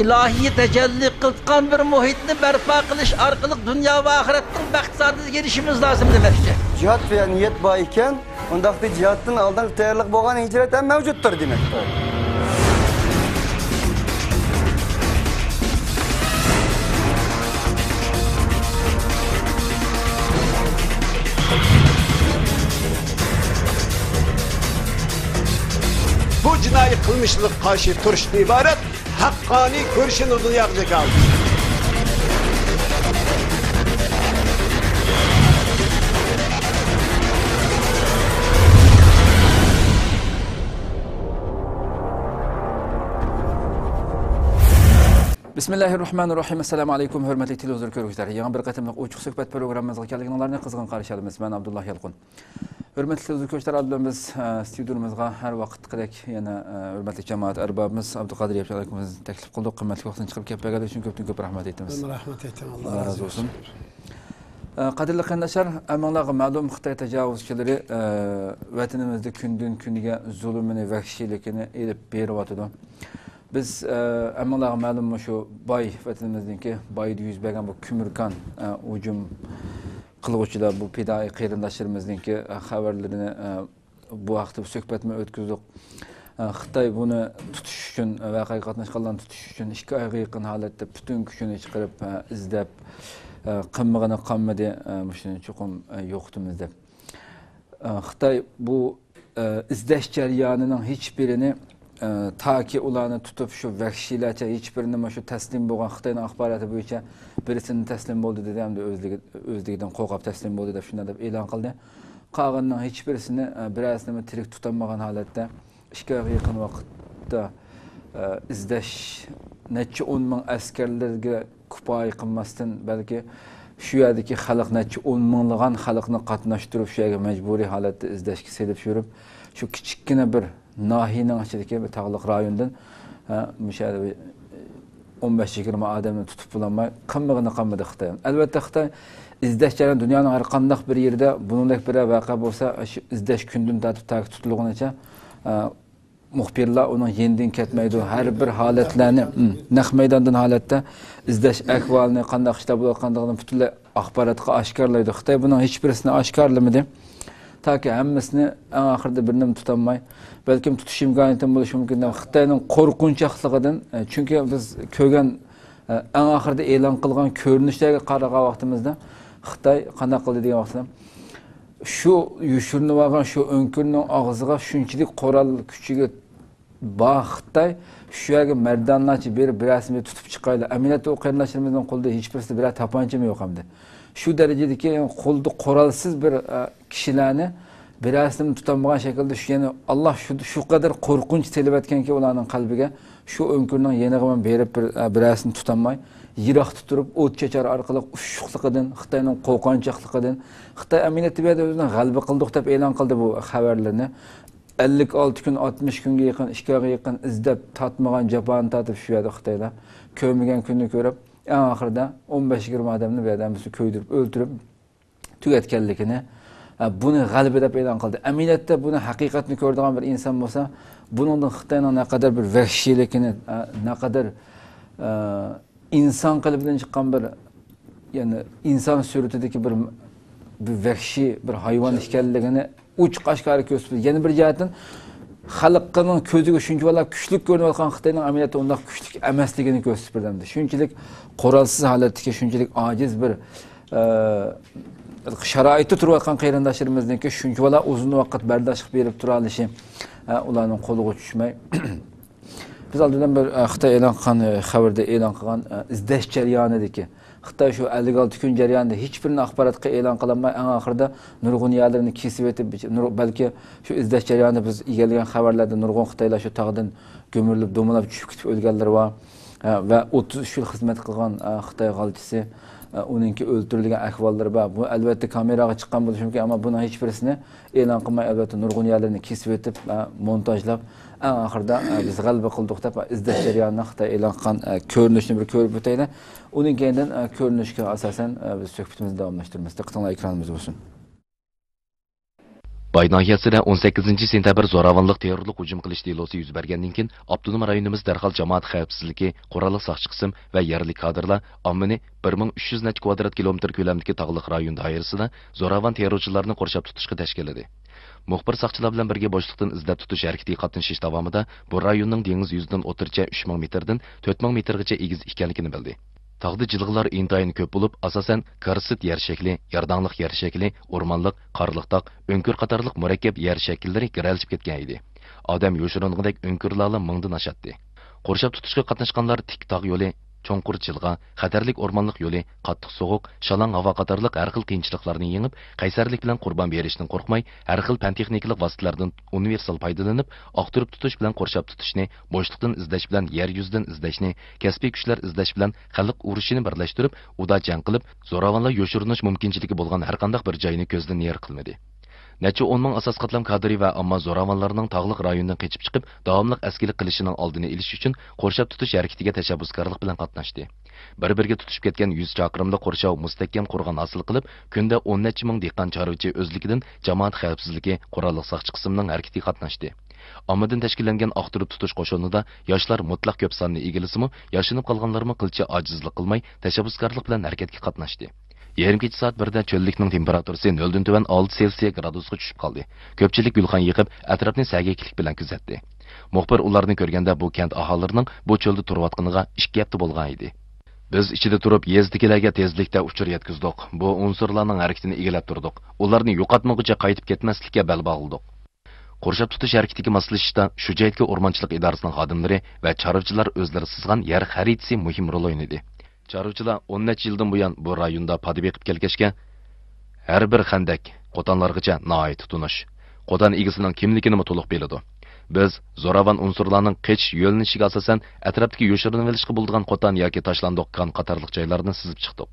ilahiy tecelli qilgan bir muhitni barpo qilish orqali dunyo va oxiratning baxtsizligiga erishimiz lozim demoqchi. Cihat ve niyet bor ekan, undaqda cihatdan oldin tayyorlik bo'lgan hijrat ham mavjuddir demakdir. Bu cinayi kılmışlık karşı turşun ibaret, hakkani görüşün uzun yakacak aldı. Bismillahirrahmanirrahim. Assalamu alaykum, hurmatli televizor ko'ruvchilar. Yangi bir qatimliq ochiq suhbat programmamizga kelganlarni qizg'in qarshi olamiz. Men Abdullah Yalqun. Hurmatli televizor ko'ruvchilar, biz studiyamizga har vaqtdek yana hurmatli jamoat arbobimiz Abduqodir Yapshalakovimiz taklif qildik. Qimmatli vaqtdan chiqib kelib bergani uchun ko'p rahmat aytamiz. Rahmat aytaman. Alloh razı olsun. Qadrli qarindoshlar, amallarga ma'lum Xitoy tajovuzchilari vatanimizda kundan kuniga zulmini, vahshiyligini elib beryapti. Biz amallarga ma'lum shu boy vatanimizniki boyda yuz bergan bu ko'mirkan hujum qiluvchilar bu fidoi qarindoshlarimizniki xabarlarini bu vaqtda suhbatni o'tkazdik. Xitoy buni tutish uchun va qatnashganlarni tutish uchun 2 oyga yaqin holatda butun kuchini chiqarib izlab qimlig'ini qammadi shuni chuqum yo'qtimiz deb. Xitoy bu izlash jarayonining hech birini taki ularni tutib shu vahshiylarcha hech birini shu taslim bo'lgan Xitoyning axboroti bo'yicha birisini taslim bo'ldi dedi hamda o'zligidan qo'rqib taslim bo'ldi deb shunday deb e'lon qildi. Qolganning hech birisini birasini tirik tutilmagan holatda 2 oyga yaqin vaqtda izlash necha 10 ming askarlarga kifoya qilmasdan balki shu yerdagi xalq necha 10 minglagan xalqni qatnashtirib shu yerga majburiy holatda izlashga selib yurib shu kichikgina bir nahiyening ichidagi bir tog'liq rayondan mushada 15-20 odamni tutib bo'lmay qimlig'ini qammadi Xitoy. Albatta Xitoy izlash jarayoni dunyoning har qanday bir yerida buningdek bir voqea bo'lsa, shu izlash kundan tartib tutilganicha muxbirlar uning yendan ketmaydi. Har bir holatlarni naq maydondan holatda izlash ahvolini qanday ishlar bo'layotganligini butunlay axborotga oshkorlaydi. Xitoy buning hech birisini oshkorlamadi. Taki hammasini eng oxirida birini tutamay, balkim tutish imkoniyatim bo'lishi mumkin. Xitoyning qo'rqinchligidan, chunki biz ko'rgan eng oxirida e'lon qilgan ko'rinishlarga qaragan vaqtimizda Xitoy qanday qildi degan vaqtda shu yushirinib olgan shu o'nkirning og'ziga shunchalik qoral kuchiga bor Xitoy shu yerga mardonlarcha berib birasini tutib chiqaydi. Amaliyotda o qarindoshlarimizning qo'lida hech birisi bir tapancham yo'q hamda. Shu darajadagi qo'lda qoralsiz bir kishilarni birasini tutamagan shaklda shu yana Alloh shu qadar qo'rqinch telebatganki ularning qalbiga shu o'nkirning yenig'idan berib birasini tutamay yiroq tutirib o't chechar orqali ushuqligidan Xitoyning qo'rqinchligidan Xitoy amaliyotda o'zining g'alaba qildik deb e'lon qildi bu xabarlarni 56 kun 60 kunga yaqin 2 oyga yaqin izlab tatmagan jaboni tatib shu yerda Xitoylar ko'rmagan kunni ko'rib en oxirida 15-20 odamni bu yerdan bizni ko'ydirib o'ldirib tugatganligini buni g'alaba deb e'lon qildi. Amaliyotda buni haqiqatni ko'radigan bir inson bo'lsa, buningdan Xitoyning naqadar bir vahshiyligini, naqadar inson qalbidan chiqqan bir ya'ni inson suratidagi bir vahshiy bir hayvon ekanligini uch qashqari ko'rsatdi. Yana bir jihatdan xalqning ko'ziga shunchalar kuchli ko'rinayotgan Xitoyning amaliyotda unday kuchli emasligini ko'rsatib berdi. Shunchalik qurolsiz holatdagi, shunchalik ojiz bir sharoitda turayotgan qarindoshlarimizninki shunchalar uzun vaqt bardoshlik berib tura olishi ularning qo'liga tushmay biz oldindan bir Xitoy e'lon qilgan xabarda e'lon qilgan izlash jarayonidagi Xitoy shu 56 kun jarayonida hech birini axborotga e'lon qilinmay eng oxirida nurg'un yerlarni kesib o'tib balki shu izlash jarayonida biz egallagan xabarlarda nurg'un Xitoylar shu tog'dan ko'mirilib do'malab tushib ketib o'lganlar bor va 33 yil xizmat qilgan Xitoy g'alchisi uninki o'ldirilgan ahvollari bor. Bu albatta kameraga chiqqan bo'lishi mumkin, ammo buni hech birisini e'lon qilmay albatta nurg'un yerlarni kesib o'tib montajlab eng oxirida biz g'alaba qildik deb izlash jarayonini Xitoy e'lon qilgan ko'rinishni bir ko'rib o'taylik. Uning keyindan ko'rinishga asosan biz suhbatimizni davomlashtiramiz. Diqqatingiz ekranimizda bo'lsin. Bay nahiyasida 18 sentabr zo'ravonlik terrorlik hujum qilish delosi yuz bergandan keyin avtonom rayonimiz darhol jamoat xavfsizligi, qurolli saqchi qism va yerli kadrlar ommani 1300 necha kvadrat kilometr ko'lamdagi tog'liq rayon doirasida zo'ravon terrorchilarni qurshab tutishga tashkilladi. Muxbir saqchilar bilan birga boshliqdan izlab tutish harakatiga qatnashish davomida bu rayonning dengiz yuzidan o'tircha 3000 metrdan 4000 metrgacha egiz ekanligini bildi. Tağda jilg'lar intayin ko'p bo'lib, asosan karsit yer shakli, yardangliq yer shakli, o'rmonliq, qarliq tog', o'nkur qatorliq murakkab yer shakllari giralishib ketgan edi. Odam yo'shirong'idek o'nkurlarni mingdan oshadi. Qurshab tutishga qatnashganlar tik tog' yo'li, cho'nqur jilg'a, xatarlik o'rmonliq yo'li, qattiq sovuq, shalang havo qatorliq har xil qiyinchiliklarni yengib, qaysarlik bilan qurbon berishdan qo'rqmay, har xil fan texnikalik vositalardan universal foydalanib, oqtirib tutish bilan qurshab tutishni, bo'shliqdan izlash bilan yer yuzidan izlashni, kasbiy kuchlar izlash bilan xalq urushini birlashtirib, uda jang qilib, zo'ravonlar yo'shirinish mumkinchiligi bo'lgan har qanday bir joyni ko'zdan yer qilmadi. Necha 10 ming asos qatlam kadri va ammo zo'ravonlarning tog'liq rayondan qochib chiqib, davomli askirlik qilishining oldini olish uchun qurshab tutish harakatiga tashabbuskorlik bilan qatnashdi. Bir-biriga tutishib ketgan 100 chaqirimli qurshov mustahkam qo'rg'on hosil qilib, kunda 10 necha ming dehqon chorvachi o'zligidan jamoat xavfsizligi, qurolli saqchi qismining harakatiga qatnashdi. Ommadan tashkillangan oqtirib tutish qo'shinida yoshlar mutlaq ko'p sonni egilisimi, yashinib qolganlarmi qilcha ojizlik qilmay, tashabbuskorlik bilan harakatga qatnashdi. Yarim kecha soat 1da cho'llikning temperaturasi 0 dan tuvan 6 selsiya gradusga tushib qoldi. Ko'pchilik gulxan yiqib, atrofni sagaklik bilan kuzatdi. Muxbir ularni ko'rganda bu kent aholilarining bu cho'lda turayotganiga 2 hafta bo'lgan edi. Biz ichida turib, yezdikilarga tezlikda uchur yetkizdik. Bu unsurlarning harakatini egallab turdik. Ularni yo'qotmaguncha qaytib ketmaslikka bel bog'ladik. Qurshab tutish harakatiga moslashishda Shujaitga o'rmonchilik idorasining xodimlari va chorvachilar o'zlari sızgan yer xaritasi muhim rol o'ynadi. Chorvachilar 10 necha yildan buyon bu rayonda padi beqib kelgachga har bir xandak qo'tonlargacha noit tunish, qo'ton egasining kimligini to'liq biladi. Biz zo'ravon unsurlarning qichish yo'linishiga asosan atrofdagi yo'shirinib olishga bo'lgan qo'ton yoki tashlandiqkan qatorliq joylarni sizib chiqdik.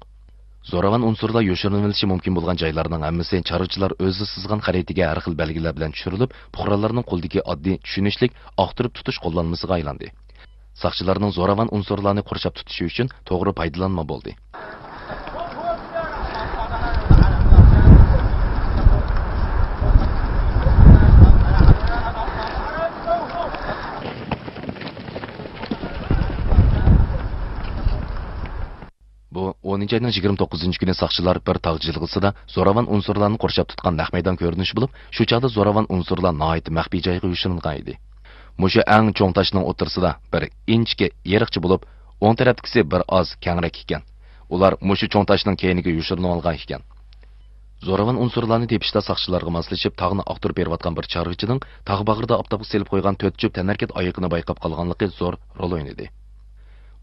Zo'ravon unsurlar yo'shirinib olishi mumkin bo'lgan joylarning hammasi chorvachilar o'zi sızgan xaritaga har xil belgilar bilan tushirilib, fuqarolarning qo'lidagi oddiy, tushunishlik oqtirib tutish qo'llanmasiga aylandi. Saqchilarning zo'ravon unsurlarni qurshab tutishi uchun to'g'ri foydalanma bo'ldi. Bu 10 ayning 29-kuni saqchilar bir tog' jilg'isida zo'ravon unsurlarni qurshab tutgan naq maydon ko'rinish bo'lib, shu chog'da zo'ravon unsurlar nihoyat maxfiy joyga yoshiringan edi. Mushu eng cho'ng toshning o'rtasida bir inchga yeriqchi bo'lib, o'ng tarafdagisi bir oz kengrak ekan. Ular mushu cho'ng toshning keyiniga yoshirinib olgan ekan. Zo'ravon unsurlarni tepishda saqchilarga moslashib, tog'ni oqtirib berayotgan bir chorvachining tog' bag'rida optobga selib qo'ygan 4 jup tanarkat oyiqini bayqab qolganligi zo'r rol o'ynadi.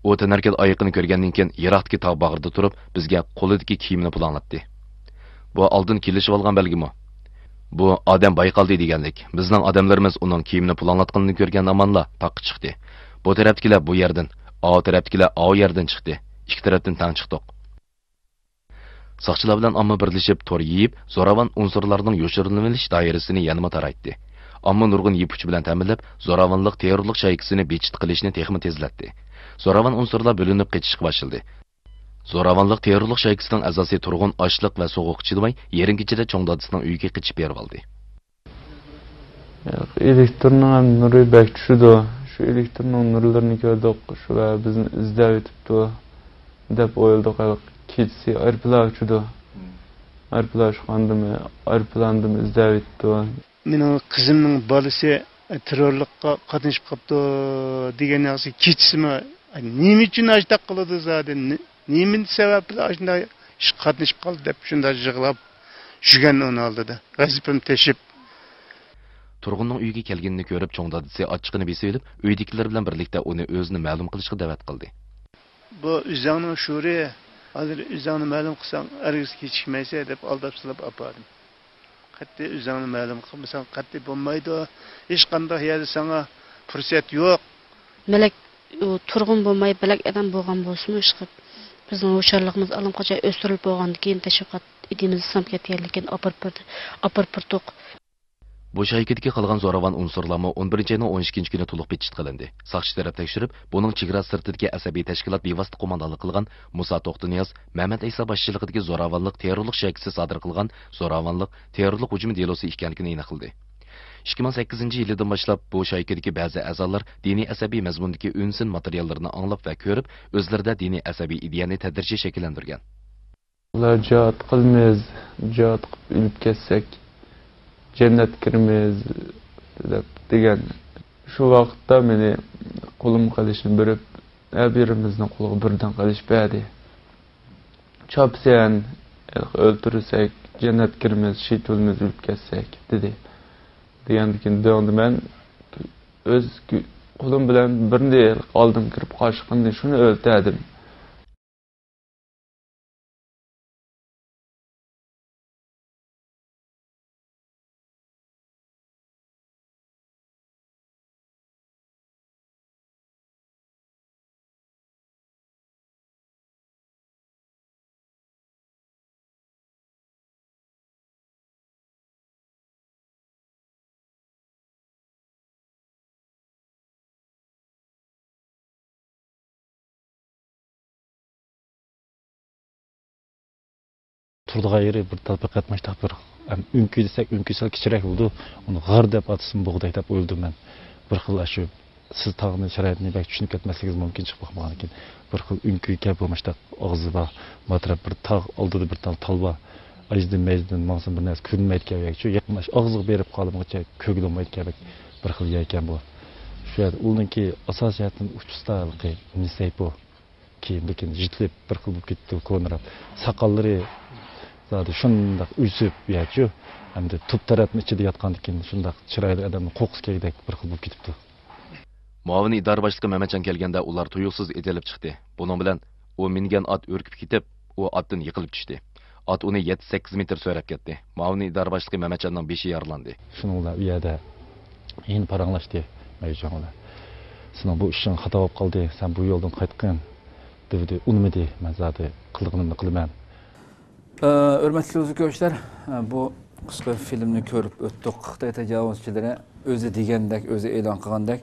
U tanarkat oyiqini ko'rgandan keyin yiroqdagi tog' bag'rida turib, bizga qo'lidagi kiyimini pulanlatdi. Bu oldin kelishib olgan belgimi? Bu odam bayqaldi deganlik. Bizning odamlarimiz uning kiyimini pulanlatganini ko'rgan amonla taqqa chiqdi. Bu tarafdagilar bu yerdan, o tarafdagilar o yerdan chiqdi. Ikki tarafdan tang chiqdik. Saqchilar bilan amma birlashib tor yeyib, zo'ravon unsurlarning yo'shirinib olish doirasini yanama taraytdi. Amma nurg'un yipuch bilan ta'minlab, zo'ravonlik terrorlik shaykisini bechit qilishni texmi tezlatdi. Zo'ravon unsurlar bo'linib ketishga boshladi. Zo'ravonlik terrorlik shaykisining asosiy turg'un ochliq va sovuq chidamay, yarim kechada cho'ng dadisining uyiga qochib berib oldi. Elektrning nuri bak tushdi. Shu elektrning nurlarini ko'rdik, shu va bizni izlab etibdi deb o'yladik. Kechsi aeroplan tushdi. Aeroplan chiqandimi, aeroplanni izlab etdi. Mening qizimning bolasi terrorlikqa qatnashib qopti degan narsa kechsimi, nima uchun ajtaq qiladi zaten? Nemin sababli ashunday ish qatnashib qoldi deb shunday yig'lab jugan uni oldida. G'azibim teshib. Turg'unning uyiga kelganini ko'rib, cho'ng dadisi ochiqini besib olib, uydagilar bilan birlikda uni o'zini ma'lum qilishga da'vat qildi. Bu o'zingning shuri, hozir o'zingni ma'lum qilsang, argiz kechikmaysa deb aldab silab apardim. Qattiq o'zingni ma'lum qilmasang, qattiq bo'lmaydi. Hech qanday yerda sana fursat yo'q. Melek turg'un bo'lmay, bilak odam bo'lgan bo'lsa-mu chiqib bizning o'sharligimiz allaqachon o'stirilib bo'lgandan keyin tashviqot idimizni sam ketganligini opirib turdik. Bu harekatga qilgan zo'ravon unsurlarni 11 ayning 12 kuni to'liq bitchit qilindi. Saqchi taraf tekshirib, buning chegara sirtidagi asabiy tashkilot bevosita qo'mondonlik qilgan Musa To'xtiniyaz, Mehmet Isa boshchiligidagi zo'ravonlik terrorlik shaklida sodir qilgan zo'ravonlik terrorlik hujumi delosi ekanligini aniqladi. 2008-yildan boshlab bu harekatdagi ba'zi a'zolar diniy asabiy mazmundagi unsin materiallarini anglab va ko'rib, o'zlarida diniy asabiy ideyani tadrijiy shakllantirgan. Ular jihad qilmaymiz, jihad qilib ilib ketsak cennet kirmeyiz degan şu vaqtda meni qo'lim qilishni berib, birimizning qo'liga birdan qilish berdi. Chopsan, o'ltirsak cennet kirmeyiz, shaytonimiz ilib ketsak dedi. Degandan keyin men o'z qo'lim bilan birni oldim kirib qo'shqinni shuni o'ltirdim. Turduğu yeri bir tatbiq etmiştik bir ünkü desek ünküsel kiçirek oldu. Onu g'ar deb atsın buğday deb o'ldim men. Bir xil shu siz tağını şaroitni bak tushunib ketmasligingiz mumkin chiqib qolgan ekan. Bir xil ünkü gap bo'lmishda og'zi va matrab bir tog' oldida bir talba ajdin mejdin maqsam bir narsa ko'rinmaydi kerak. Shu yaqinlash og'ziga berib qolmoqcha ko'gilmaydi kerak. Bir xil ekan bu. Shu yerda uninki asosiyatning uchistaligi nisay bu. Keyin lekin jitlib bir xil bo'lib ketdi ko'nirab. Saqollari zaten şundak üsüp yaçıyor. Hem de tup tarafın içinde yatkan dikin şundak çıraylı adamın kokusu keydek bir xil bo'lib ketibdi. Muavin idora boshlig'i Mehmetcan kelganda ular tuyuqsiz etilib chiqdi. Bunun bilan u mingan at o'rkib ketib, u atdan yiqilib tushdi. At uni 7-8 metr so'rab ketdi. Muavin idora boshlig'i Mehmetcanning beshi yaralandi. Shuninglar u yerda yin paranglashdi. Meyjonlar. Sening bu ishing xato bo'lib qoldi. Sen bu yo'ldan qaytqin dedi. Unmadi. Men zaten qilganimni qilaman. Hürmetli izleyiciler, bu kısa filmni görüp öttük. Xitay tecavüzçileri özü degandek, özü e'lon qilgandek,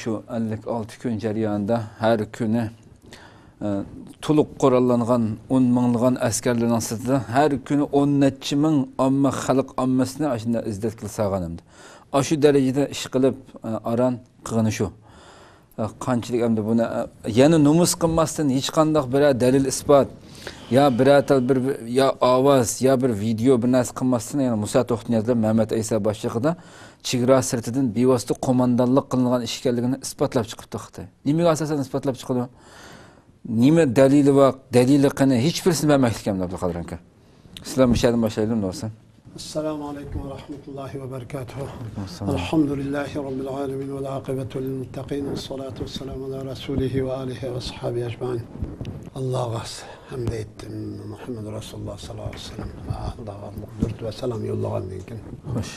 şu 56 kun jarayonida her günü to'liq qurollangan 10 minglagan askarlarning sirtida her günü 10 necha ming omma xalq ommasini ashunda izdat qilsaganimdi. Shu darajada ish qilib aran qilgani shu. Qanchalik endi buni yana nomus qilmasdan hech qanday bir dalil isbot ya bir ya ovoz ya bir video bir narsa qilmasdan yana Musa To'xtiniyazlar Mehmet Isa boshlig'ida chegara sirtidan bevosita qo'mondonlik qilingan ish ekanligini isbotlab chiqibdi Xitoy. Nimaga asosan isbotlab chiqadi? Nima dalili va dalili qani hech birisini bilmayotganlar Abduqodir aka. Sizlar mishadin boshlaylik do'stlar. Assalomu alaykum va rahmatullohi va barakatuh. Alhamdulillahi robbil alamin va aqibatu lil muttaqin va salatu vassalamu ala rasulihi va alihi va sahbihi ajmain. Alloh'a hamd ettim. Muhammed Rasululloh sallallohu alayhi vasallam. Alloh'a durt va salom yo'llagandan keyin. Xo'sh.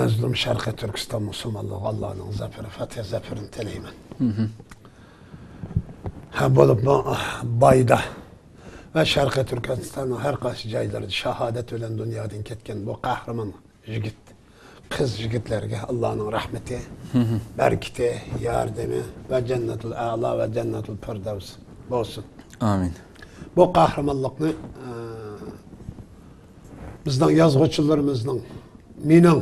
Mazlum Sharqiy Turkiston musulmonligi Allohning zafari, fatih zafarini tilayman. Ha bo'lib bayda ve Şarkı Türkistan'ın her qaysi joylarida shahodat bilan dunyodan ketgan bu qahramon yigit, qiz yigitlarga Allohning rahmati, barakati, yordami va jannatul a'lo va jannatul firdavs bo'lsin. Amin. Bu qahramonlikni bizning yozuvchilarimizning mening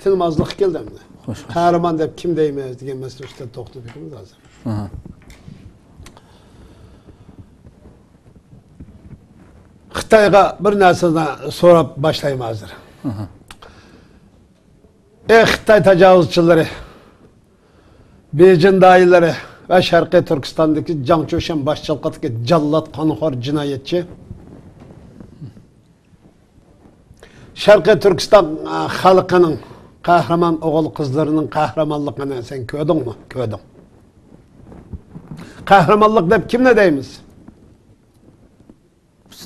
tilmozlik keldimdi. Qahramon deb kim deymiz degan masala ustida to'xtab ketamiz hozir. Xitoyga bir narsadan so'rab boshlayman hozir. Xitoy tajovuzchilari, Beijing doiralari va Sharqiy Turkistondagi Jang Choshan boshchiligidagi jallod qonxo'r jinoyatchi Sharqiy Turkiston xalqining qahramon o'g'il qizlarining qahramonligini sen ko'rdingmi? Ko'rdim. Qahramonlik deb kimni deymiz?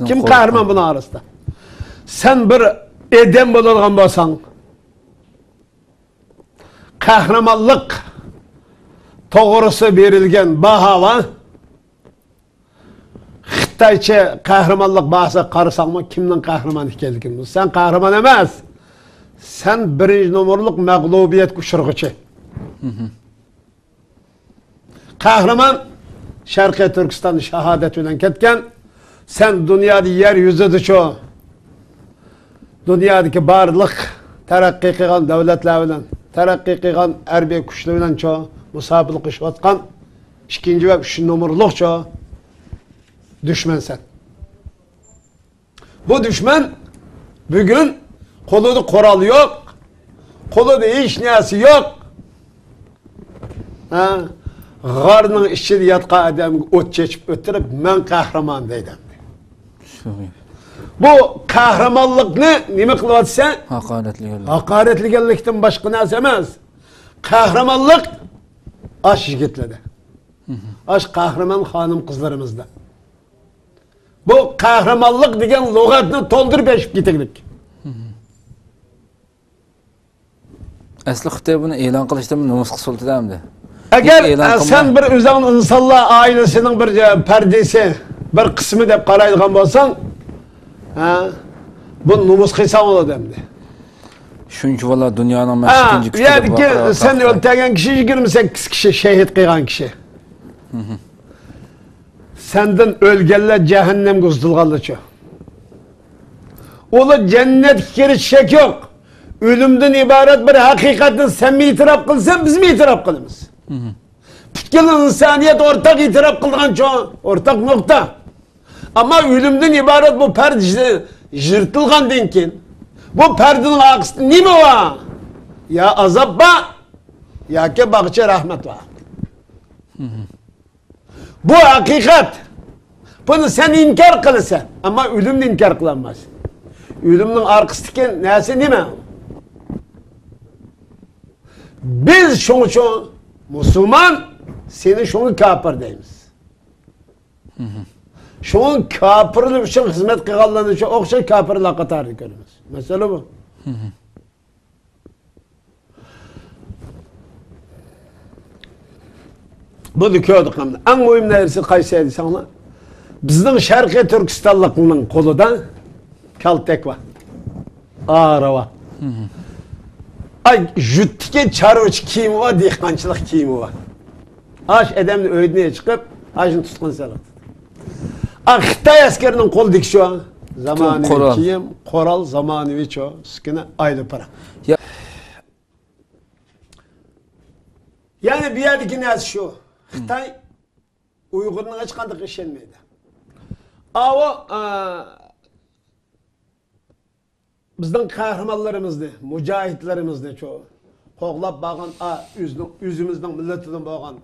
Kim kahraman bunun arasında? Sen bir edem bulungan bolsan, kahramanlık doğrusu verilgen bahava, Xitayça kahramanlık bahası karısan mı kimden kahraman hikayelikin bu? Sen kahraman emez. Sen birinci numaralık mağlubiyet kuşurguçu. Kahraman Şarkı Türkistan şehadetinden ketken sen dünyada yeryüzüde çoğu dünyadaki barlık terakki kılgan devletler bilen terakki kılgan erbiye kuşlu bilen çoğu musabılık işvatkan ikinci ve üçüncü numaralık çoğu düşman sen. Bu düşman bugün koluda koral yok, koluda hiç niyası yok. Garının içinde yatqa adamı ot çeçip ötürüp men kahraman deydim. Bu kahramanlık ne kılıvatsa? Hakaretligenlik. Hakaretligenlikten başka narsa emas. Kahramanlık aş yigitlerde. Aş kahraman hanım kızlarımızda. Bu kahramanlık degen lügatını toldurup eşip getirdik. Asli Xitoy buni e'lon qilishda nomus sultidamdi. Eğer sen bir özün insanlar ailesinin bir perdesi, bir kısmı dep qaraydigan bolsan, bu nomus qilsang bo'ladi demdi. Shuncha valla dunyoning mashikinchi kuchi. Yani sen öldürgen kişi 28 kişi şehit kıygan kişi. Senden ölgenler cehennem kızdılgalı ço. Ola cennet girişecek yok. Ölümden ibaret bir hakikatin sen mi itiraf kılsan biz mi itiraf kılımız? Bütün insaniyet ortak itiraf kılgan ço. Ortak nokta. Ama ölümden ibaret bu perde jırtılgan denkin. Bu perdenin aksında ne mi var? Ya azap var, ya ki bakıcı rahmet var. Bu hakikat. Bunu sen inkar kılırsan ama ölümle inkar kılamaz. Ölümün arkasındaki neyse değil mi? Biz şunu Müslüman, seni şunu kafir deyimiz. Şunun kafirlik için hizmet kılanları için okşay kafirlik katarı görürüz. Mesela bu. Bu düküyorduk hem de. En mühim neresi kaysaydı sana? Bizden Şarkı Türkistanlıkının koludan kaltek var. Ağrı var. Ay jüttike çarvıç kiyimi var, dihkançılık kiyimi var. Aş edemli öğüdüne çıkıp aşın tutkan salat. Xitay askerinin kol dikişi o. Zamanı kiyim, koral zamanı ço. Sıkına ayrı para. Yani bir yerdeki neyse şu. Xitay Uygur'un açıkandık işlenmeydi. O bizden kahramanlarımızdı, mücahitlerimizdi çoğu. Qoğlap bağın, yüzümüzden milletiden bağın.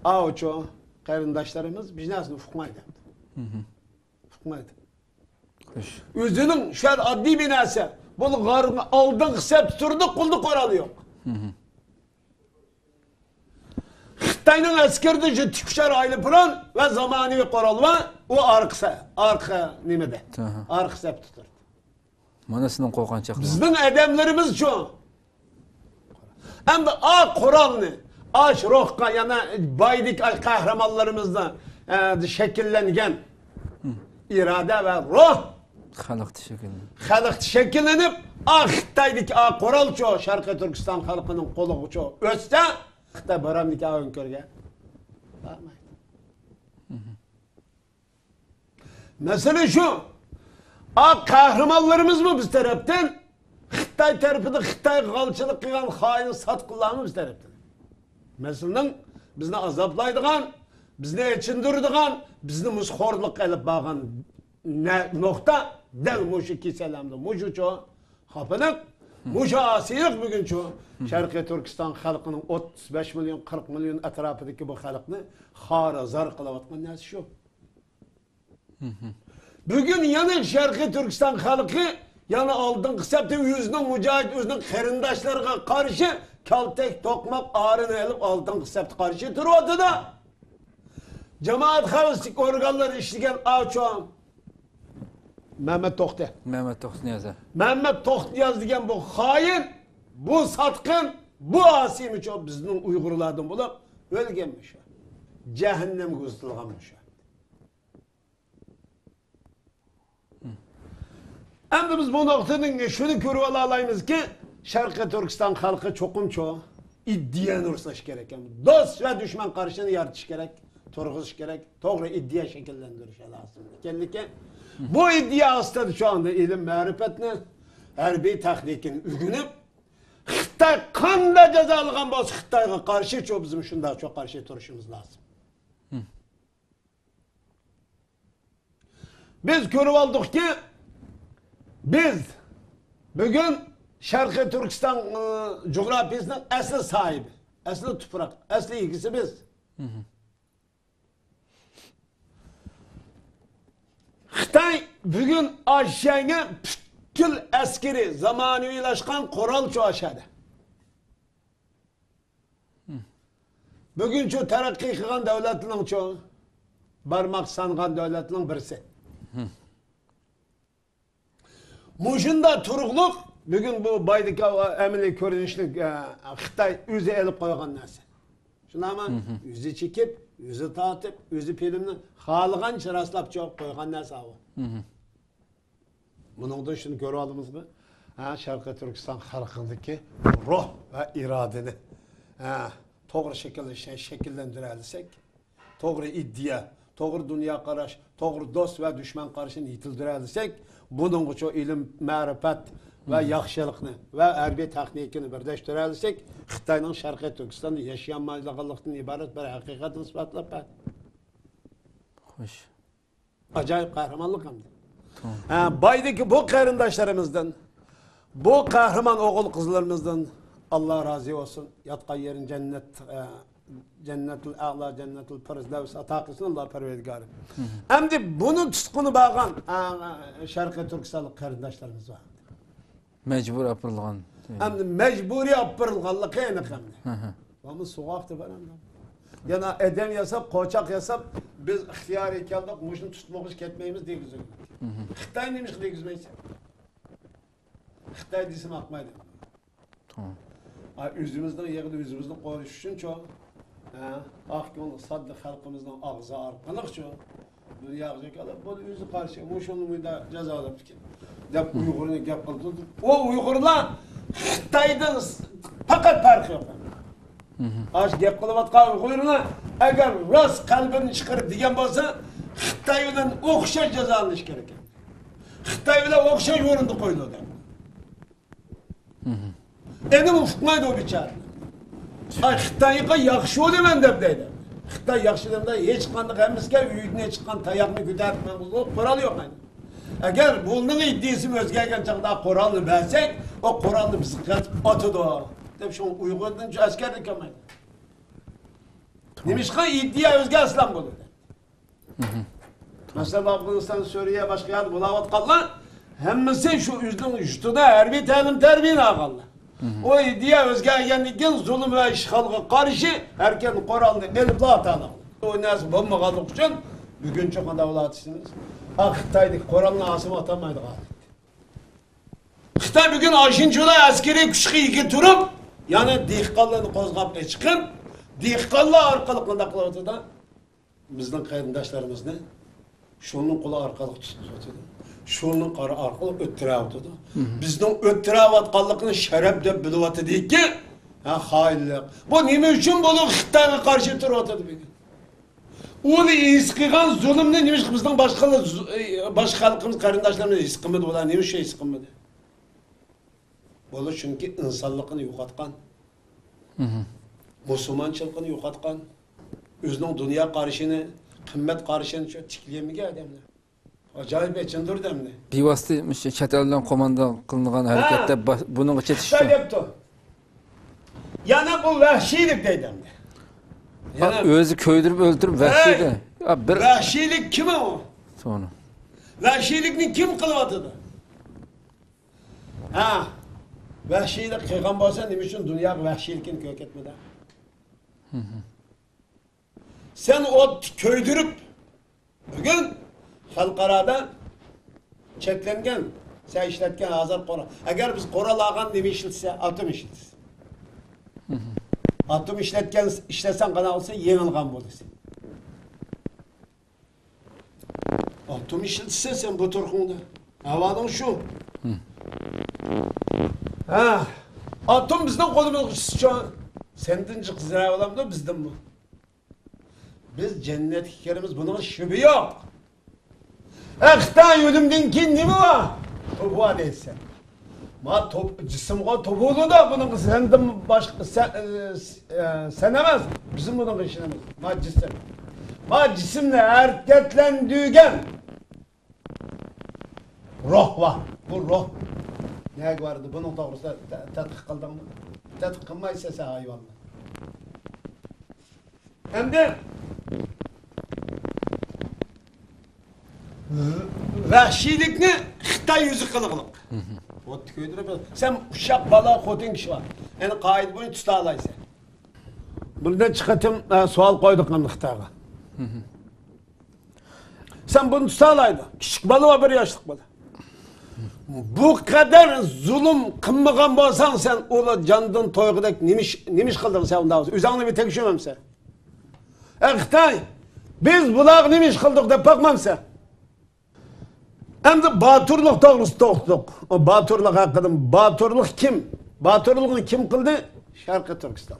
O çoğu qarindaşlarımız biz nesini fukmaydı. Fukmaydı. Yüzünün şu an adli binası. Bunu garını aldın, kısap sürdü, kuldu koralı yok. Xitay'ın askerde tüküşer aylı pıran ve zamanı koralı var. O arka nimede. Arka sep tutar. Manasının qo'rqanchaq. Bizning adamlarimiz şu. Hem de Kur'an'ı, ruhqa yana baydik kahramanlarımızda şekillengen irade ve ruh xalq şekillenip Xitay'daki Kur'an şu Şarkı Türkistan halkının kolu şu ötse Xitay baramdaki önkörge bakmayın. Mesele şu. Kahramanlarımız mı biz taraftan? Xitay tarafında Xitay galçılık kılan hain satqılarımız biz taraftan. Mesela bizni azaplaydıgan, bizni içindirdigan, bizni musxorluk elip bağın nokta del muşu ki selamdı. Muşu ço hapınık, muşu asilik bugün ço. Şarkı Türkistan halkının 35 milyon 40 milyon etrafındaki bu halkını xara zar kılavatman nesi şu? Bugün yanı Şarkı Türkistan halkı yani aldın kısaptı yüzünün mücahit yüzünün kerindaşlarına karşı kaltek tokmak ağrını elip aldın kısaptı karşı duruyordu da cemaat havuzluk organları işleyen ağaçoğum Mehmet Tohtiyaz. Mehmet Tohtiyaz diyen bu hain, bu satkın, bu asiymiş o bizden Uygurlardan bulup ölgenmiş. Cehennem kızdılganmış. Hem de biz bu noktanın şunu görüp alayımız ki Şarkı Türkistan halkı çokum çoğu iddiaya nurslaş gerek. Yani dost ve düşman karşını yaratış gerek. Turguz gerek. Doğru iddia şekillendiriş lazım. Kendike bu iddia aslında şu anda ilim marifetine harbiy texnikin ügünüp Xitay qanday jazo algan bo'lsa Xitoyga qarshi shu bizim shunda çok qarshi turishimiz lazım. Biz ko'rib oldikki biz bugün Sharqiy Turkiston coğrafyasının asli sahibi, asli tuprak, asli egisi biz. Xitoy bugün Asya'ya bütün askeri zamaniyleşken koral çoğaşadı. Bugün şu terakki kılan devletinin çoğu barmak sangan devletinin birisi. Muşunda turukluk bugün bu baydaki emili görünüşlük Xitay yüzü elip koygan nesi. Şuna ama yüzü çekip, yüzü dağıtıp, yüzü filmini halıgan çıraslap çok koygan nesi abi. Bunun da şunu görü aldınız mı? Şarkı Türkistan halkındaki ruh ve iradeni doğru şekilde şekillendirebilsek, doğru iddia, doğru dünya karış, doğru dost ve düşman karşını yitildirebilsek, bunun için ilim, marifet ve yaxşılıkını ve harbiy texnikini birleştirebilsek, Xitay'ın Şarkı Türkistan'da yaşayamayacaklıktan ibaret bir hakikatini ispatlap ben. Hoş. Acayip kahramanlık hem de. Baydaki bu karındaşlarımızdan, bu kahraman oğul kızlarımızdan Allah razı olsun. Yatkan yerin cennetul a'la, cennetul firdevs atakısın Allah perverdigarı. Hem de bunun tutkunu bağlan Şarkı Türkistanlı karındaşlarımız var. Mecbur yapılgan. Hem de mecburi yapırılganlık hem de. Ama soğaktı ben hem de. Yani edem yasap, koçak yasap biz ihtiyari kaldık, muşunu tutmamız ketmeyimiz değil güzel. Xitay neymiş de güzmeyse. Xitay disim akmaydı. Tamam. Üzümüzden yığdı, üzümüzden konuşuşun çoğu. Akgönlük saddı halkımızdan ağzı arkalık çoğu. Bir yağcak alıp, bu yüzü karşı, muşunu muyda ceza alıp ki. Dep Uygur'unu gep kıldı. O Uygurlar Xitay'dan fakat farkı yok. Aş gep kılıp atkan Uygur'una eğer rast kalbini çıkarıp diyen olsa Xitay'dan okşa ceza alış gereken. Xitay'la okşa yorundu koydu da. Enim ufukmaydı o biçare. Xitay'a yaxşı o demen debdeydi. Xitay yaxşı demde hiç kandık hemizke üyüdüne çıkan tayakını güdertmemiz olup kural yok aynı. Eğer bunun iddiası özgeyken çağda kuralını versek, o kuralını bizi atıdı o. Tabi şu Uygur'dan şu askerlik yamaydı. Demiş ki iddia özge İslam bulur. Mesela Afganistan, Suriye, başka yerde bulavat kallar. Hemmisi şu üzlün üstüne harbi talim terbiyine ağallar. O iddia özge geldikken zulüm ve işgalga karşı herkesin kuralını elip atalım. O nasıl bomba kaldık için bugün çok anda ulatıştınız. Xitay'daki Kur'an'la asım atamaydı galiba. Xitay bugün aşınçılar askeri kuşku turup yani dehqonlarni qo'zg'ab chiqib dehqonlar orqali qanday qilyapti da bizning qarindoshlarimizni şunun quli orqali tutyapti. Şunun qari orqali o'ttiryapti. Bizning o'ttirayotganligini sharaf deb bilyapti-ki, xoinlik. Bu nima uchun bu Xitoyga qarshi turyapti bugun? Onu his qilgan zulmni nima bizning boshqa xalqimiz qarindoshlarimiz his qilmadi, ular nima şey his qilmadi? Bunu çünkü insanlıkını yo'qotgan, musulmonchilikni yo'qotgan, o'zining dunyo qarashini, qimmat qarashini shu tiklamagan odamlar. Ajoyib echindir demni. Bevosita chet eldan qo'mondon qilingan harakatda buning chetishdi. Debdi. Yana bu vahshiylik deydimdi. Yana o'zi ko'ydirib o'ldirib vahshiydi. Bir vahshiylik kim o? Sonra. Vahshiylikni kim qilyapti? Vahshiylik qilgan bo'lsa, nima uchun dunyo vahshiylikni ko'katmadi? Sen ot ko'ydirib bugun xalqarada cheklangan, sen ishlatgan hozir qo'ra. Agar biz qo'ralagan nima ishlatsa, atom ishlatsa. Atom ishlatgan ishlasan qana olsa, yengilgan bo'lasan. Atom ishlatsa sen bu turqunda. Havoning shu. Atom bizden kolumuz şu an. Senden çıkızlara olan da bizden bu. Biz cennet hikayemiz bunun şüphe yok. Ekten ölümden kim ne mi var? Topuğa değilse. Ma top, cisimga topuğu da bunun senden başka sen emez. Bizim bunun işimiz. Ma cisim. Ma cisimle hareketlendiğen ruh var. Bu ruh. Ne vardı? Bunun doğrusu tetkik kıldın mı? Tetkik kılmaysa sen hayvanlar. Hem de vahşilikni Xitay yüzü kılıqlıq. O tüküydürüp, sen uşaq bala xotin kişi var. Yani qaid boyun tuta alaysan. Burada çıkatım sual koyduk qandı Xitayga. Sen bunu tuta alaydı. Küçük balı var, bir yaşlık balı. Bu kadar zulüm kılmıgan bolsan sen ola candan toyğudek nimiş kıldın sen onda? Üzerine bir tekşemem sen. Xitay, biz bular nimiş kıldık dep bakmam sen. Hem de Baturluk doğrusu toxtuk. O Baturluk hakkında Baturluk kim? Baturluğunu kim kıldı? Şarkı Türkistan.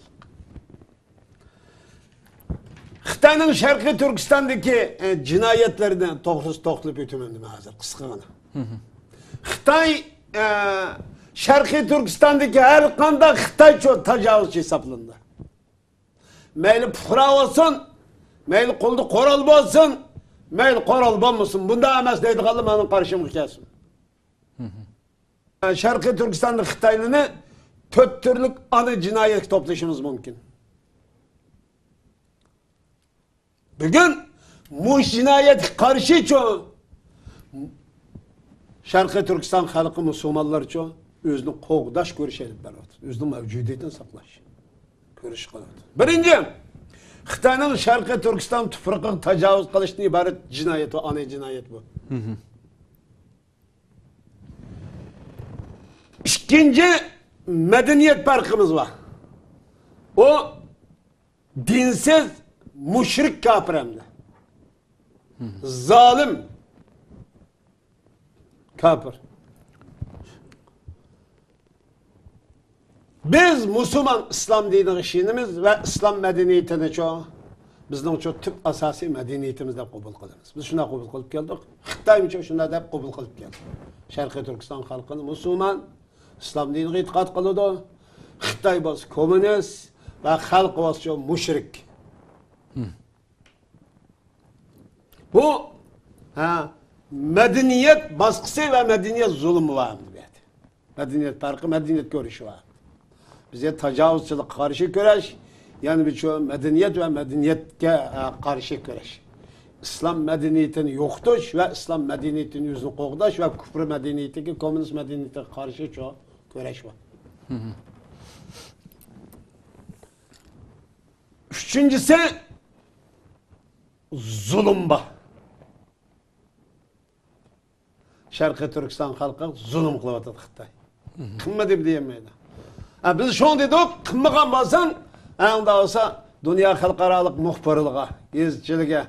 Xitayning Şarkı Türkistan'daki cinayetlerden toxlup ötümendim hazır kısqagina. Xitay Şarkı Türkistan'daki her qanday Xitaycha tajavuzchi hesaplandı. Meyli puhra olsun, meyli qolda qoral bolsun, meyli qoral bolmasın. Bunda emas deydiganlar mening qarshimga kelsin. Şarkı Türkistan'da Xitaylı'nı 4 türlük ana cinayet toplaşımız mümkün. Bugün bu cinayet karşı çoğu Şarkı Türkistan halkı Müslümanlar çoğu özünü qoğdaş görüş edip beraber. Özünü mevcudiyetini saklaş. Görüş kıladı. Birinci, Xitayning Şarkı Türkistan tuprağını tecavüz kılıştan ibaret cinayet o, ana cinayet bu. İkinci, medeniyet farkımız var. O dinsiz, müşrik kafir hem de. Zalim kafir. Biz Müslüman İslam dini işinimiz ve İslam medeniyetini çoğu bizden çok tüp asasi medeniyetimizde kabul kılırız. Biz şuna kabul kılıp geldik. Xitay için şuna da kabul kılıp geldik. Şarkı Türkistan halkını Müslüman, İslam dinine itikat kılıdı. Xitay boz komünist ve halk boz çok müşrik. Bu medeniyet baskısı ve medeniyet zulmü var. Medeniyet farkı, medeniyet görüşü var. Bize tecavüzçılık karşı güreş, yani birçok medeniyet ve medeniyetke karşı güreş. İslam medeniyetini yoktuş ve İslam medeniyetini yüzünü qoğdaş ve küfür medeniyetine, komünist medeniyete karşı çok güreş var. Üçüncüsü zulüm var. Şarkı Türkistan halkı zulüm kılıvatıdı Xitay. Kımma deb diyemeydi. Biz şunu dedik, kımmagan bolsan, onda olsa dünya halkaralık muhbirliğe, izçiliğe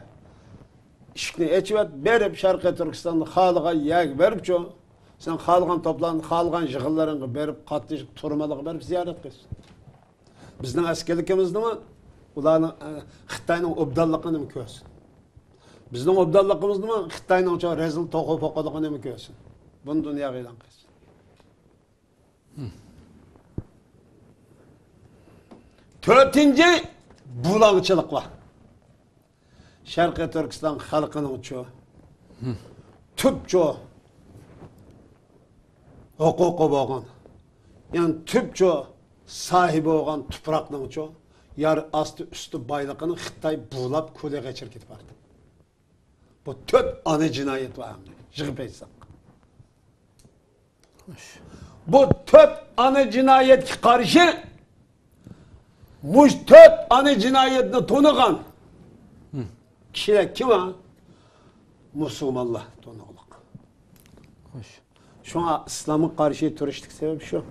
işini açıp berip Şarkı Türkistan'da halığa yeg berip çoğu. Sen halgan toplan, halgan jığıllarını berip, katlaşık turmalığı berip ziyaret kılsın. Bizden askerlikimizde mi? Ulanın Xitayning obdallıqını mı körsün? Bizden obdallıqımızda mı? Xitayning çoğu rezil toğu poqalıqını mı körsün? Bunu dünya ilan kılsın. Dördüncü, bulağıçılık var. Şarkı Türkistan halkının çoğu, tüp çoğu, hukuku boğan, yani tüp çoğu sahibi olan tüprakının çoğu, yar astı üstü baylıqını Xitay buğulap köle geçir gitip vardı. Bu tüp ana cinayet var. Jığıp etsek. Bu tüp ana cinayet karşı Müştöp ana cinayetini tonuğan kişiler kim ha? Müslümanlar tonuğluk. Şu an İslam'ın karşı turistlik sebebi şu.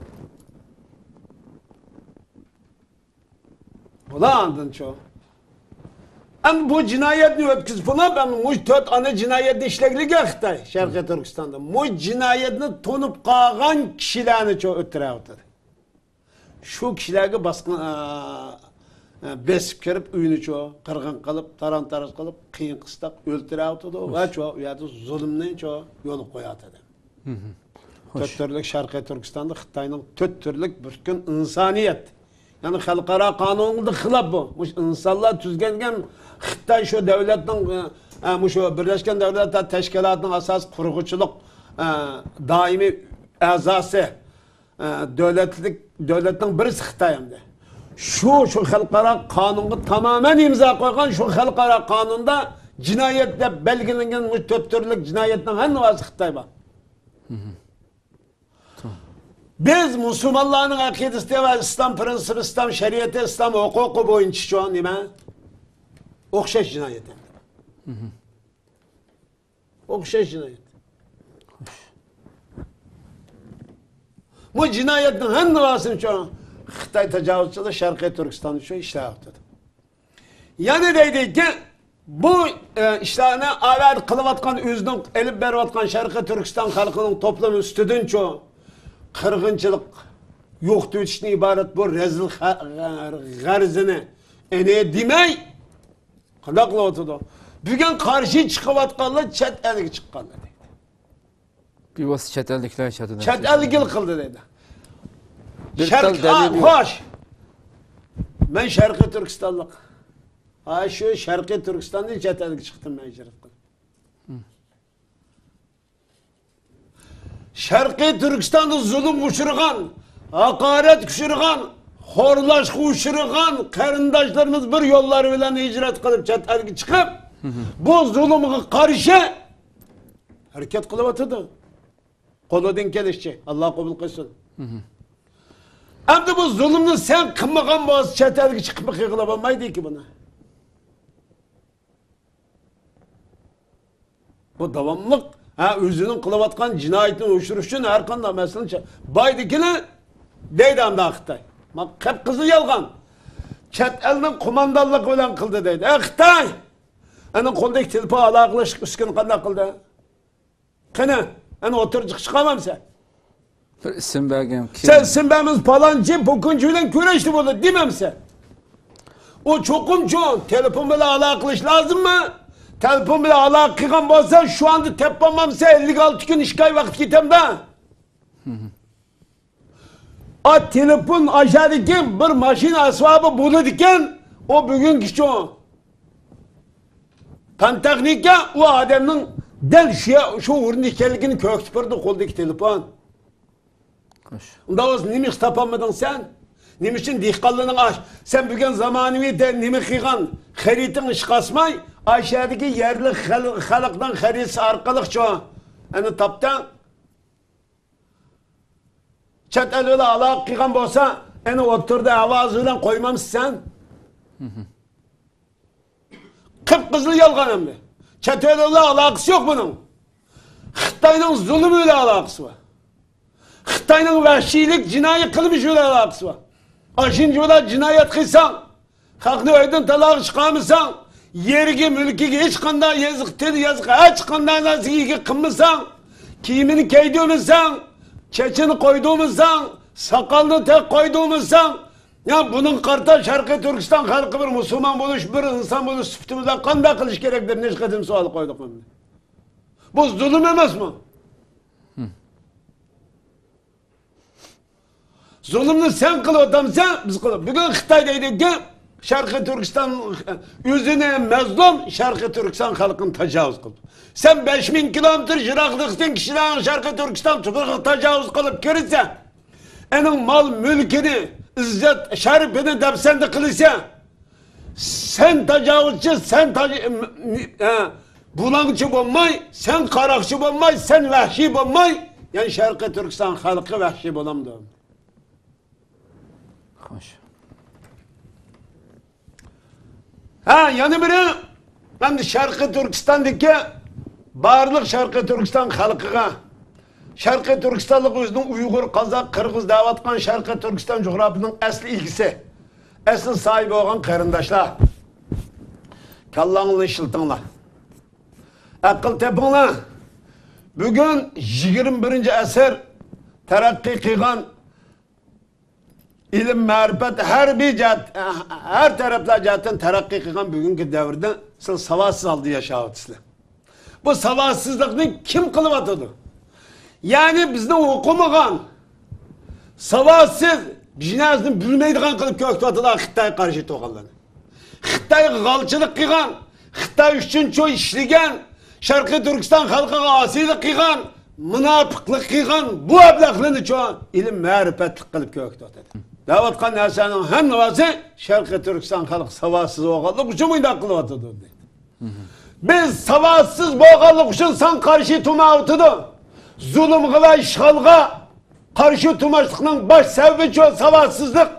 Bu da andın çoğu. Ama bu cinayetini ötküz buna ben müştöp ana cinayetini işlekliğe Xitay, Şarkı Türkistan'da. Bu cinayetini tonup kalğan kişilerini çoğu öttüre ötürdü. Şu kişilerge baskın besip kirip uyunu çoğu, kırgın kılıp, taran taraz kılıp, kıyın kıstak, öldüre atıdı. Ve çoğu, uyatı zulümden çoğu yolu koyat edem. Töt türlük Şarkı Türkistan'da Xitay'nın töt türlük bütün insaniyet. Yani halkara kanununda xilaf bu. Muş insanlar tüzgengen Xitay şu devletin, şu Birleşken Devletler Teşkilatı'nın asas kurguçuluk daimi azası devletin birisi Xitay hem de. Şu halkara kanunu tamamen imza koygan şu halkara kanunda cinayette belgelenen bu töt türlük cinayetten en vazı Xitay var. Biz Müslümanların akidesi ve İslam prensibi, İslam şeriatı, İslam hukuku boyunca şu an değil mi? Okşaş cinayeti. Okşaş cinayet. Bu cinayetin hem nüvasını şu an Xitay tecavüzçüde Şarkı Türkistan'ı şu işler yaptı. Yani deydi ki bu işlerine aver kılıvatkan üzünün elip bervatkan Şarkı Türkistan halkının toplam üstüdün çoğu kırgınçılık yoktu için ibaret bu rezil garzını ene demey kılakla oturdu. Bugün karşı çıkıvatkanlar çet elgi çıkkanlar deydi. Bir vası çet ellikler çatıdan. Çet elgil kıldı deydi. Hoş. Ben Şarkı Türkistanlık. Şu Şarkı Türkistan'da çet elgi çıktım ben icret kıldım. Şarkı Türkistan'da zulüm uçurgan, hakaret uçurgan, horlaşkı uçurgan, karındaşlarımız bir yolları bilen icret kılıp çatalgi çıkıp, bu zulümü karşı hareket kılıp atıdı. Kolu denkelişçi, Allah kabul kılsın. Hem de bu zulümünü sen kımmagan boğaz çatalgi çıkıp kılıp olmaydı ki buna. Bu devamlık. Özünün kılıvatkan cinayetini uyuşturuşun her konuda mesela baydikini deydi anda Xitay. Hep kızı yalgan. Çet elinin kumandallık olan kıldı deydi. Xitay! Onun koldaki tilpa alaklaşık üskün kanına kıldı. Kine? Oturucuk çıkamam sen. Bir isim belgem kim? Sen isim belgemiz palancı bukuncuyla küreşti bunu demem sen. O çokum çok. Telefon böyle alaklaşık lazım mı? Telefon bile alak kıkan bolsa şu anda tepamamsa 56 gün işgal vakit gitem de. O telefon aşağıdaki bir maşin asbabı bulu diken o bugünkü şu. Panteknika o adamın del şu uğrun işgallikini köktüpürdü koldaki telefon. Onda o nimiş tapamadın sen? Nimişin dihkallının aş. Sen bugün zamanıvi de nimi kıkan haritin iş kasmay aşağıdaki yerli halktan harisi arkalık çoğu. Yani taptan çet el öyle alak kıkan bolsa yani oturdu avazıyla koymamışsın sen. Kıpkızıl yalgan hem de. Çet el öyle alakası yok bunun. Xitay'ın zulümüyle alakası var. Xitay'ın vahşilik cinayet kılmış öyle alakası var. Aşıncı öyle cinayet kıysan, halkını öydün talak çıkamısan, yergi mülkigi hiç kanda yazık tel yazık hiç kanda nazigi kımısan, kimini keydiyormuşsan, çeçini koyduğumuzsan, sakalını tek koyduğumuzsan, ya bunun karta Şarkı Türkistan halkı bir Müslüman buluş, bir insan buluş süftümüzden kanda kılış gerektir. Ne şikayetim sualı koyduk onu. Bu zulüm emez mi? Zulümünü sen kıl adamsan biz kıl. Bugün Xitay'daydı ki Şarkı Türkistan yüzüne mezlum Şarkı Türkistan halkını tecavüz kıldı. Sen 5000 kilometre jiraklıktan kişilerin Şarkı Türkistan tübürü tecavüz kılıp görürse onun mal mülkünü, izzet, şerifini depsende kılırsa sen tecavüzçü, sen bulancı bulmay, sen karakçı bulmay, sen vahşi bulmay yani Şarkı Türkistan halkı vahşi bulamdı. Hoş. Yani biri ben de Şarkı Türkistan'daki bağırlık Şarkı Türkistan halkıga Şarkı Türkistanlık özünün Uygur, Kazak, Kırgız davatkan Şarkı Türkistan coğrafının asli ilgisi asli sahibi olan karındaşlar kallanlı şıltınlar akıl tepinler bugün 21. asır terakki kıygan ilim, ma'rifat har bir jihat, har taraflar jihatdan taraqqiy qilgan bugungi davrda siz savodsiz holda yashayapsizlar. Bu savodsizlikni kim qilyapti? Ya'ni bizni o'qimagan, savodsiz, jinozni bilmaydigan qilib ko'ktatdilar Xitoy qarshi to'g'anlarni. Xitoy g'alchilik qilgan, Xitoy uchun cho'y ishlagan, Sharqiy Turkiston xalqiga osiylik qilgan, munofiqlik qilgan bu ablaqlarni cho'y ilm ma'rifatlik qilib ko'ktatadi. Davatgan narsaning hammasi Sharqiy Turkiston xalqi savodsiz bo'lganlik uchun bunday qilyapti deydi. Biz savodsiz bo'lganlik uchun san qarshi turmayapti. Zulmga va ishg'olga qarshi turmaslikning bosh sababi cho'y savodsizlik,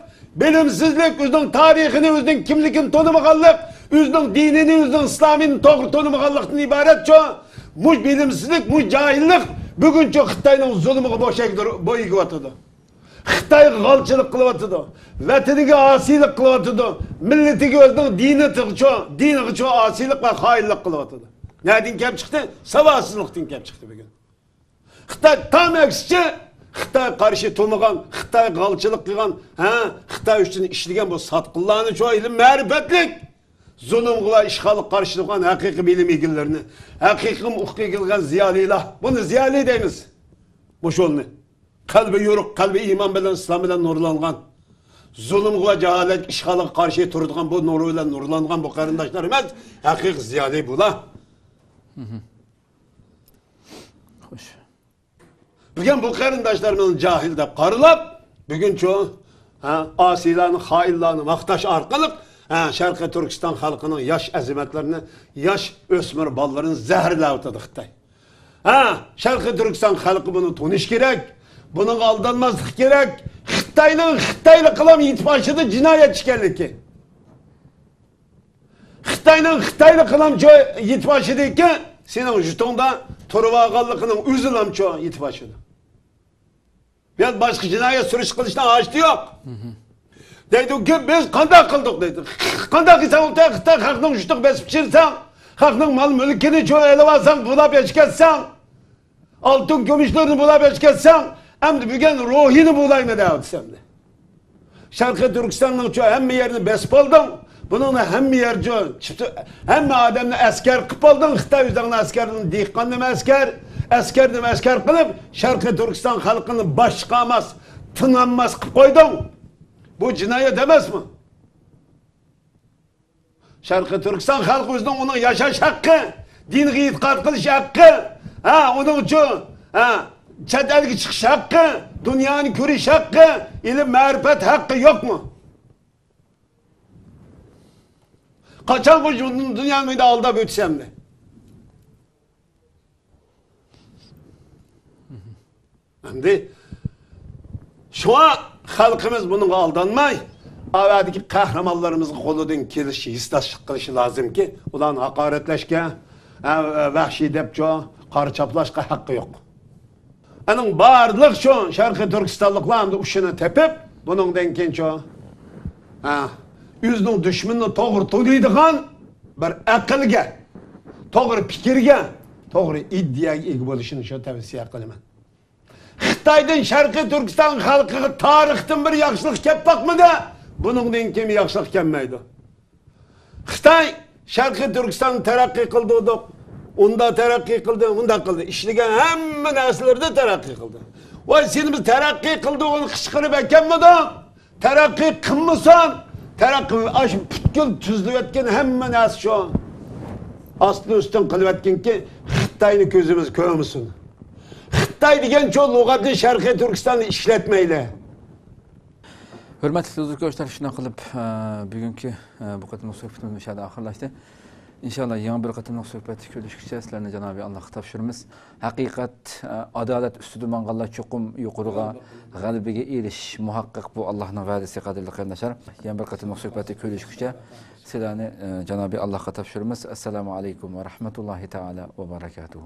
bilimsizlik, o'zining tarixini, o'zining kimligini tanımaganlik, o'zining dinini, o'zining islomini to'g'ri tanımaganlikdan iborat cho'y. Bu bilimsizlik, bu jahillik bugun cho'y Xitoyning zulmiga bo'yig'yotdi. Xitoy g'alchilik qilyapti. Vataniga osiylik qilyapti. Millatiga o'zining diniga cho'y osiylik va xoinlik qilyapti. Neden kelib chiqdi? Savodsizlikdan kelib chiqdi bugun. Xitoy tam aksicha Xitoy qarshi turmagan, Xitoy g'alchilik qilgan, Xitoy uchun ishlagan bu sotqinlarni cho'y ilm ma'rifatlik, zulmga va ishg'olga qarshi turgan haqiqiy bilim egillarini, haqiqiy uquqiy qilgan ziyolilar. Buni ziyoli deymiz. Bu yo'lni qalbi yo'ruq, qalbi iymon bilan, islom bilan nurlangan, zulmga va jaholat ishg'olga qarshi turadigan bu nur bilan nurlangan bu qarindoshlar emas, haqiqiy ziyoli bular. Xo'sh. Bugün bu qarindoshlarimizni jahil deb qaralab, bugün çoğu osiylarni, xoinlarni maqtash orqali Sharqiy Turkiston xalqining yosh azimatlarini, yosh o'smir bolalarini zaharlab o'tadi Xitoy. Sharqiy Turkiston xalqi buni tunish kerak, buning aldanmaslik kerak. Xitoyning Xitoylik qilam yetbashida jinoyat ekanligi. Xitoyning Xitoylik qilam yetbashidagi sening jutonda turib olganligining o'zi ham cho'y yetbashida. Ben başka cinayet sürüş kılıçtan açtı yok. Deydi ki biz kandak kıldık deydi. Kandak isen ortaya Xitoy halkının uçtuk besip çirsen, halkının mal mülkini çoğu ele alsan, bulap eşketsen, altın gümüşlerini bulap eşketsen, hem de bugün ruhini bulayım deydi sen de. Sharqiy Turkistonning çoğu hem yerini besip oldun, bunun hem yer çoğu, hem adamını asker kıp oldun, Xitoy yüzden askerini dehqonning asker, asker qilib Sharqiy Turkiston xalqini bosh chiqarmas, tinanmas qilib qo'yding. Bu jinoyat emasmi? Sharqiy Turkiston xalqi o'zining uning yashash haqqi, dinga e'tiqod qilish haqqi, uning uchun chet elga chiqish haqqi, dunyoni ko'rish haqqi, ilm ma'rifat haqqi yo'qmi? Qachon bu dunyoni aldab o'tsamdi? Şimdi şu an halkımız bunun aldanmay, avadaki kahramanlarımızın kolundan kelişi, istaşlık kılışı lazım ki, ulan hakaretleşke, vahşi depço, karçaplaşka hakkı yok. Onun bağırlık şu, Sharqiy Turkistonliklarni uşunu tepip, bunun denken şu, yüzünün düşmanını doğru tanıydıgan bir akılga, doğru fikirge, doğru iddiaga ega bo'lishini şu tavsiye qilaman. Xitoydan Sharqiy Turkiston xalqiga tarixdan bir yaxshilik kelib boqmadi. Buningdan kim yaxshilik kelmaydi. Xitoy Sharqiy Turkiston taraqqiy qildi, unda taraqqiy qildi, unda qildi. Ishlagan hamma narsalarda taraqqiy qildi. Voy sen biz taraqqiy qildi, uni qichqirib ekanmidi? Taraqqiy qilmasan, taraqqiy ash butkul tuzlayotgan hamma narsa shu. Asli ustin qilayotganki, Xitoyni ko'zimiz ko'rmasin. Xitoy degan çoğu lug'atni Sharqiy Turkistonni ishlatmaydi. Hurmatli do'stlar, shuna qilib bugungi bu qatimliq suhbatimiz shada oxirlashdi. İnşallah yangi bir qatimliq suhbat ko'rishguncha sizlarni Janobi Allohga topshiramiz. Haqiqat, adolat ustida manganlar cho'qim yuqoriga g'alabaga erishish muhaqqaq bu Allohning va'dasi qadrli qarindoshlar. Yangi bir qatimliq suhbatda ko'rishguncha sizlarni Janobi Allohga topshiramiz. Assalomu alaykum va rahmatullohi taala va barakatuh.